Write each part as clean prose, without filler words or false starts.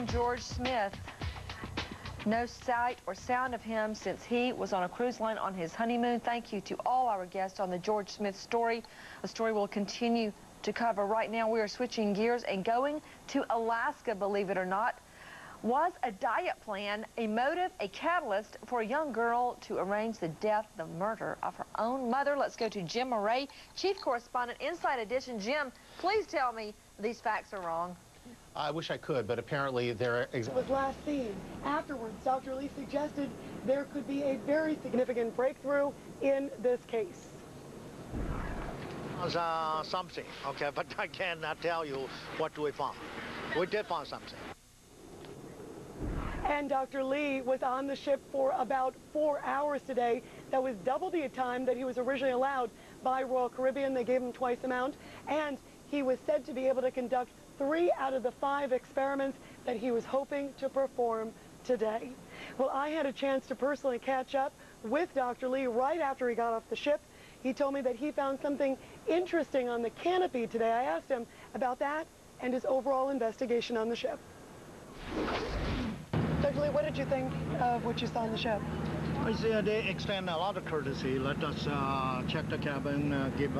on George Smith. No sight or sound of him since he was on a cruise line on his honeymoon. Thank you to all our guests on the George Smith story, a story we'll continue to cover. Right now we are switching gears and going to Alaska, believe it or not. Was a diet plan a motive, a catalyst for a young girl to arrange the death, the murder of her own mother? Let's go to Jim Murray, Chief Correspondent, Inside Edition. Jim, please tell me these facts are wrong. I wish I could, but apparently they're... Was last seen. Afterwards, Dr. Lee suggested there could be a very significant breakthrough in this case. Something, okay, but I cannot tell you what we found. We did find something. And Dr. Lee was on the ship for about 4 hours today. That was double the time that he was originally allowed by Royal Caribbean. They gave him twice the amount. And he was said to be able to conduct 3 out of the 5 experiments that he was hoping to perform today. Well, I had a chance to personally catch up with Dr. Lee right after he got off the ship. He told me that he found something interesting on the canopy today. I asked him about that and his overall investigation on the ship. Dr. Lee, what did you think of what you saw on the ship? I see they extend a lot of courtesy. Let us check the cabin, give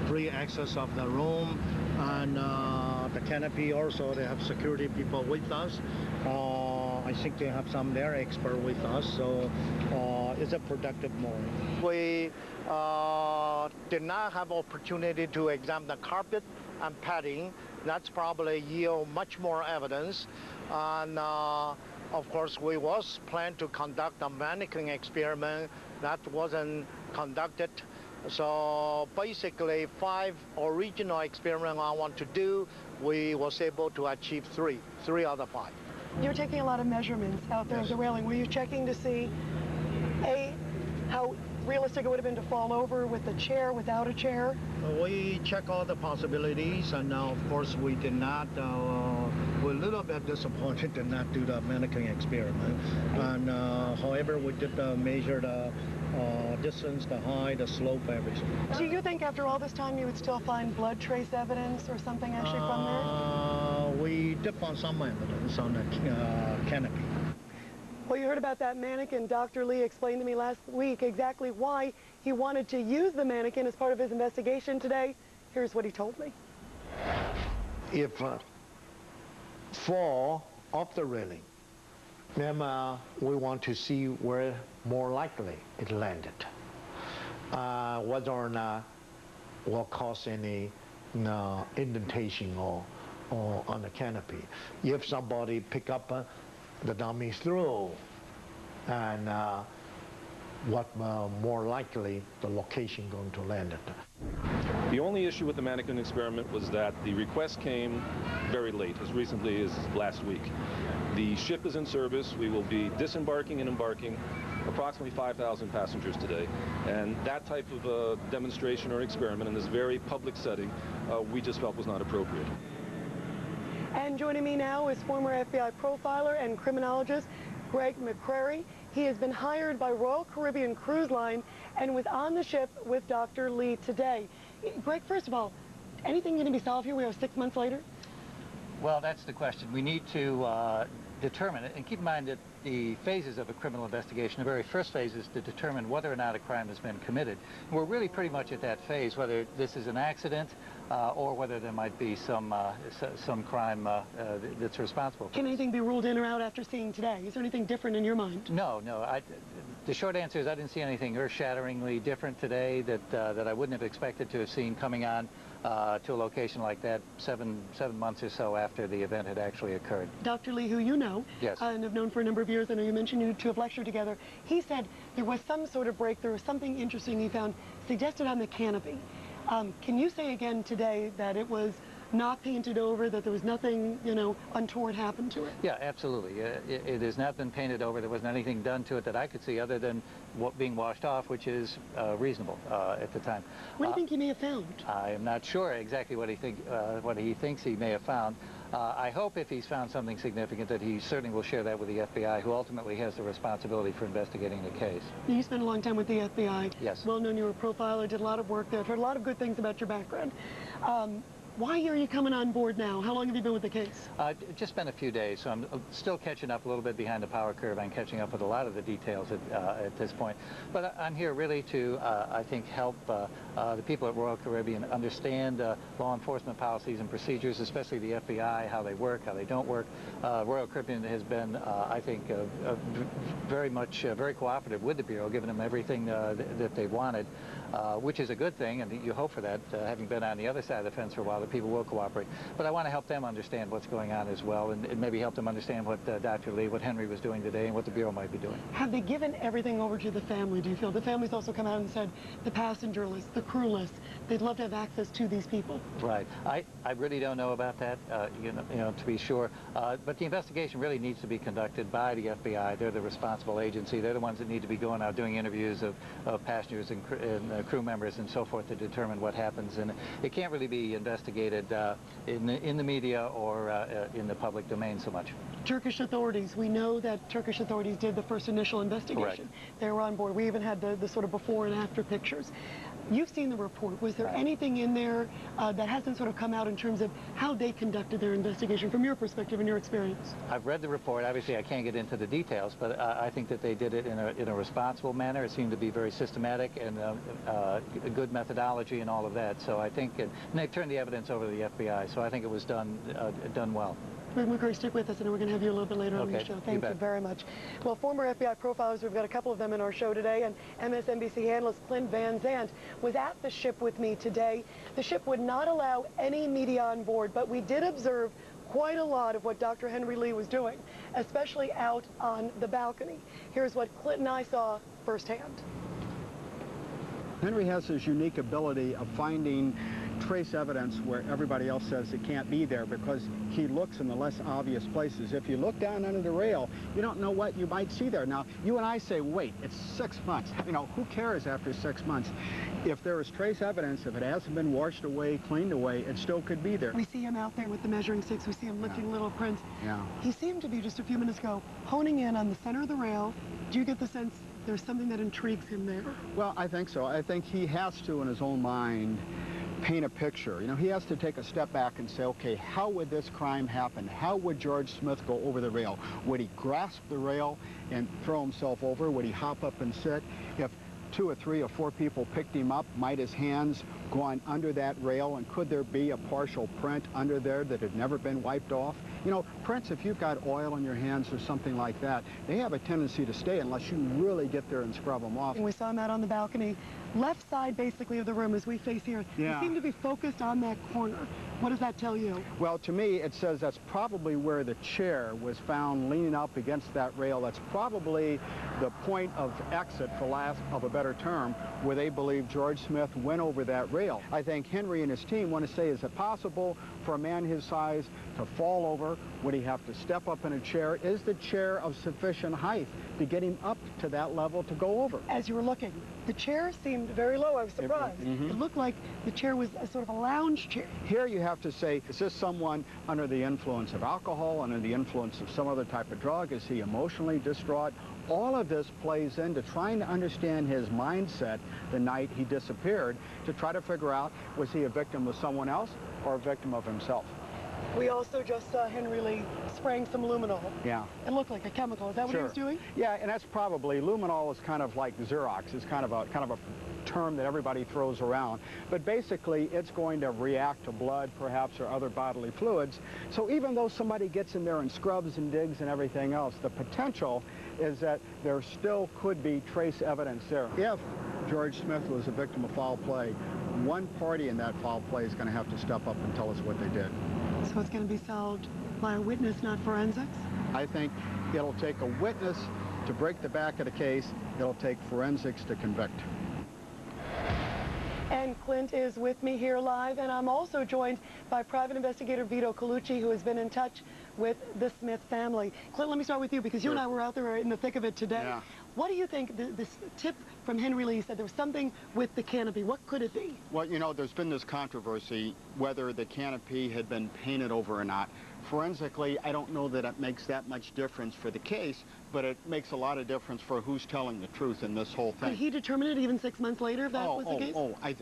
free access of the room, and the canopy also. They have security people with us. I think they have some their expert with us, so it's a productive morning. We did not have opportunity to examine the carpet and padding. That's probably yield much more evidence. And of course, we was planned to conduct a mannequin experiment. That wasn't conducted. So basically, 5 original experiments I want to do, we was able to achieve 3 out of 5. You're taking a lot of measurements out there at the railing. Were you checking to see, A, how realistic it would have been to fall over with a chair, without a chair? We check all the possibilities, and of course we did not. We're a little bit disappointed to not do the mannequin experiment. And however, we did measure the distance, the height, the slope, everything. Do you think after all this time you would still find blood trace evidence or something actually from there? We did find some evidence on the canopy. Well, you heard about that mannequin. Dr. Lee explained to me last week exactly why he wanted to use the mannequin as part of his investigation today. Here's what he told me. If fall off the railing, then we want to see where more likely it landed. Whether or not will cause any indentation or on the canopy. If somebody pick up the dummy throw, and what more likely the location going to land at. The only issue with the mannequin experiment was that the request came very late, as recently as last week. The ship is in service. We will be disembarking and embarking approximately 5,000 passengers today. And that type of demonstration or experiment in this very public setting, we just felt was not appropriate. And joining me now is former FBI profiler and criminologist Greg McCrary. He has been hired by Royal Caribbean Cruise Line and was on the ship with Dr. Lee today. Greg, first of all, anything going to be solved here? We are 6 months later? Well, that's the question. We need to determine it. And keep in mind that the phases of a criminal investigation, the very first phase is to determine whether or not a crime has been committed. And we're really pretty much at that phase, whether this is an accident or whether there might be some crime that's responsible for Can anything be ruled in or out after seeing today? Is there anything different in your mind? No. The short answer is I didn't see anything earth-shatteringly different today that I wouldn't have expected to have seen coming on to a location like that 7 months or so after the event had actually occurred. Dr. Lee, who you know, yes, and have known for a number of years, I know you mentioned you two have lectured together, he said there was some sort of breakthrough, something interesting he found suggested on the canopy. Can you say again today that it was not painted over, that there was nothing, you know, untoward happened to it? Yeah, absolutely. It has not been painted over. There wasn't anything done to it that I could see other than being washed off, which is reasonable at the time. What do you think he may have found? I am not sure exactly what he thinks he may have found. I hope if he's found something significant that he certainly will share that with the FBI, who ultimately has the responsibility for investigating the case. You spent a long time with the FBI. Yes. Well known, you were a profiler, did a lot of work there. I've heard a lot of good things about your background. Why are you coming on board now? How long have you been with the case? Just been a few days, so I'm still catching up a little bit behind the power curve. I'm catching up with a lot of the details at this point. But I'm here really to, I think, help the people at Royal Caribbean understand law enforcement policies and procedures, especially the FBI, how they work, how they don't work. Royal Caribbean has been, I think, very cooperative with the Bureau, giving them everything that they wanted, which is a good thing, and you hope for that, having been on the other side of the fence for a while. People will cooperate, but I want to help them understand what's going on as well, and maybe help them understand what Dr. Lee, what Henry was doing today, and what the Bureau might be doing. Have they given everything over to the family, do you feel? The family's also come out and said the passenger list, the crew list, they'd love to have access to these people. Right. I really don't know about that, you know, to be sure, but the investigation really needs to be conducted by the FBI. They're the responsible agency. They're the ones that need to be going out doing interviews of passengers and crew members and so forth to determine what happens, and it can't really be investigated in the media or in the public domain so much. Turkish authorities, we know that Turkish authorities did the first initial investigation. Correct. They were on board. We even had the sort of before and after pictures. You've seen the report. Was there anything in there that hasn't sort of come out in terms of how they conducted their investigation from your perspective and your experience? I've read the report. Obviously, I can't get into the details, but I think that they did it in a responsible manner. It seemed to be very systematic and a good methodology and all of that. So I think, and they've turned the evidence over to the FBI. So I think it was done well. Rick McCurry, stick with us, and we're going to have you a little bit later on the show. Thank you very much. Well, former FBI profilers, we've got a couple of them in our show today, and MSNBC analyst Clint Van Zandt was at the ship with me today. The ship would not allow any media on board, but we did observe quite a lot of what Dr. Henry Lee was doing, especially out on the balcony. Here's what Clint and I saw firsthand. Henry has this unique ability of finding trace evidence where everybody else says it can't be there, because he looks in the less obvious places. If you look down under the rail, you don't know what you might see there. Now, you and I say, wait, it's 6 months. You know, who cares after 6 months? If there is trace evidence, if it hasn't been washed away, cleaned away, it still could be there. We see him out there with the measuring sticks. We see him lifting little prints. Yeah. He seemed to be, just a few minutes ago, honing in on the center of the rail. Do you get the sense there's something that intrigues him there? Well, I think so. I think he has to, in his own mind, paint a picture. You know, he has to take a step back and say, okay, how would this crime happen? How would George Smith go over the rail? Would he grasp the rail and throw himself over? Would he hop up and sit? If 2 or 3 or 4 people picked him up, might his hands go on under that rail, and could there be a partial print under there that had never been wiped off? You know, prints, if you've got oil on your hands or something like that, they have a tendency to stay unless you really get there and scrub them off. And we saw him out on the balcony, left side basically of the room as we face here. Yeah. He seemed to be focused on that corner. What does that tell you? Well, to me, it says that's probably where the chair was found leaning up against that rail. That's probably the point of exit, for lack of a better term, where they believe George Smith went over that rail. I think Henry and his team want to say, is it possible for a man his size to fall over? Would he have to step up in a chair? Is the chair of sufficient height to get him up to that level to go over? As you were looking, the chair seemed very low. I was surprised. It looked like the chair was a sort of a lounge chair. Here you have to say, is this someone under the influence of alcohol, under the influence of some other type of drug? Is he emotionally distraught? All of this plays into trying to understand his mindset the night he disappeared, to try to figure out, was he a victim of someone else or a victim of himself? We also just saw Henry Lee spraying some luminol. Yeah. It looked like a chemical. Is that what he was doing? Yeah, and that's probably, luminol is kind of like Xerox. It's kind of a term that everybody throws around. But basically, it's going to react to blood, perhaps, or other bodily fluids. So even though somebody gets in there and scrubs and digs and everything else, the potential is that there still could be trace evidence there. If George Smith was a victim of foul play, one party in that foul play is going to have to step up and tell us what they did. So it's going to be solved by a witness, not forensics? I think it'll take a witness to break the back of the case. It'll take forensics to convict. And Clint is with me here live, and I'm also joined by private investigator Vito Colucci, who has been in touch with the Smith family. Clint, let me start with you, because you and I were out there in the thick of it today. Yeah. What do you think, this tip from Henry Lee said there was something with the canopy? What could it be? Well, you know, there's been this controversy whether the canopy had been painted over or not. Forensically, I don't know that it makes that much difference for the case, but it makes a lot of difference for who's telling the truth in this whole thing. Could he determine it even 6 months later if that was the case?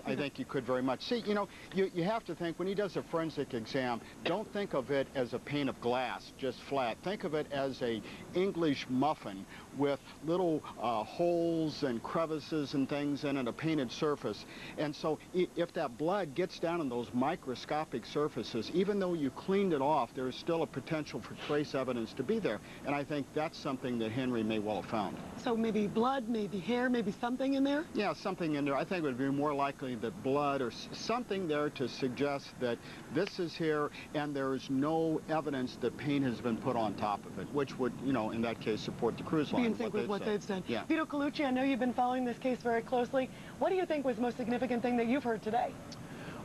I think you could very much. See, you know, you have to think, when he does a forensic exam, don't think of it as a pane of glass, just flat. Think of it as a English muffin with little holes and crevices and things in it, a painted surface. And so if that blood gets down on those microscopic surfaces, even though you cleaned it off, there's still a potential for trace evidence to be there. And I think that's something that Henry may well have found. So maybe blood, maybe hair, maybe something in there? Yeah, something in there. I think it would be more likely that blood or something there to suggest that this is here and there is no evidence that paint has been put on top of it, which would, you know, in that case, support the cruise line. Be in sync with what they've said. Yeah. Vito Colucci, I know you've been following this case very closely. What do you think was the most significant thing that you've heard today?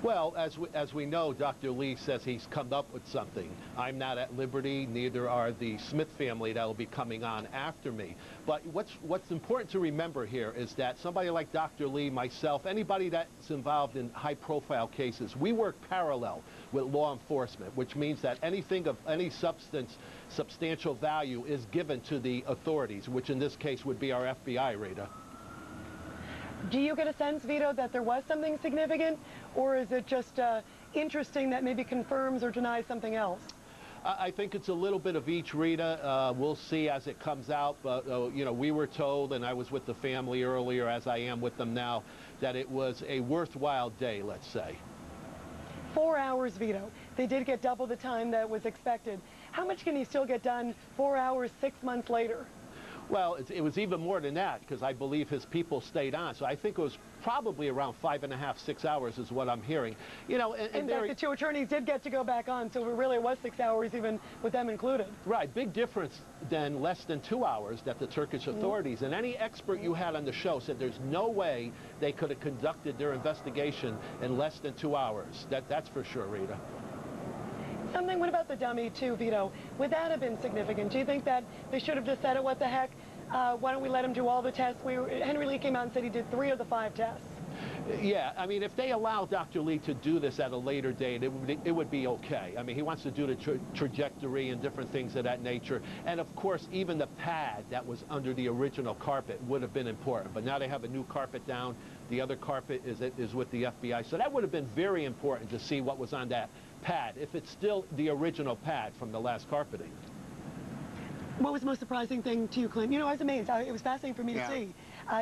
Well, as we know, Dr. Lee says he's come up with something. I'm not at liberty, neither are the Smith family that will be coming on after me. But what's important to remember here is that somebody like Dr. Lee, myself, anybody that's involved in high-profile cases, we work parallel with law enforcement, which means that anything of any substantial value is given to the authorities, which in this case would be our FBI, Rita. Do you get a sense, Vito, that there was something significant, or is it just interesting that maybe confirms or denies something else? I think it's a little bit of each, Rita. We'll see as it comes out, but you know, we were told, and I was with the family earlier, as I am with them now, that it was a worthwhile day, let's say. 4 hours, Vito. They did get double the time that was expected. How much can he still get done 4 hours, 6 months later? Well, it was even more than that, because I believe his people stayed on. So I think it was probably around 5.5, 6 hours is what I'm hearing. You know, in fact, the two attorneys did get to go back on, so it really was 6 hours even with them included. Right, big difference than less than 2 hours that the Turkish authorities and any expert you had on the show said there's no way they could have conducted their investigation in less than 2 hours. That's for sure, Rita. What about the dummy too, Vito? Would that have been significant? Do you think that they should have just said, what the heck? Why don't we let him do all the tests? Henry Lee came out and said he did 3 of the 5 tests. Yeah, I mean, if they allow Dr. Lee to do this at a later date, it would be okay. I mean, he wants to do the trajectory and different things of that nature. And of course, even the pad that was under the original carpet would have been important. But now they have a new carpet down. The other carpet is with the FBI. So that would have been very important to see what was on that pad, if it's still the original pad from the last carpeting. What was the most surprising thing to you, Clint? You know, I was amazed. It was fascinating for me to see.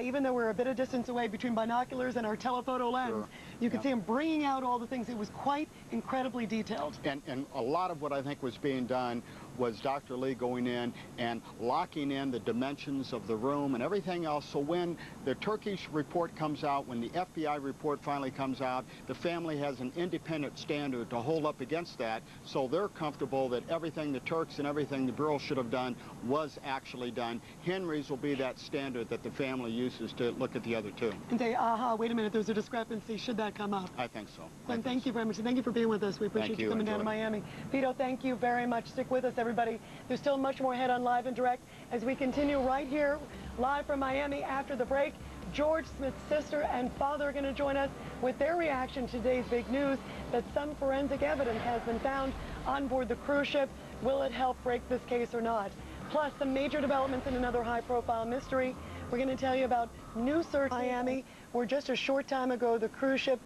Even though we're a bit of distance away between binoculars and our telephoto lens, you could see him bringing out all the things. It was quite incredibly detailed. And a lot of what I think was being done was Dr. Lee going in and locking in the dimensions of the room and everything else. So when the Turkish report comes out, when the FBI report finally comes out, the family has an independent standard to hold up against that, so they're comfortable that everything the Turks and everything the Bureau should have done was actually done. Henry's will be that standard that the family uses to look at the other two. And say, aha, wait a minute, there's a discrepancy. Should that come up? I think so. Clint, thank you very much. And thank you for being with us. We appreciate you coming down to Miami. Vito, thank you very much. Stick with us, everybody. There's still much more ahead on Live and Direct as we continue right here, live from Miami after the break. George Smith's sister and father are going to join us with their reaction to today's big news that some forensic evidence has been found on board the cruise ship. Will it help break this case or not? Plus, some major developments in another high-profile mystery. We're going to tell you about new search in Miami, where just a short time ago, the cruise ship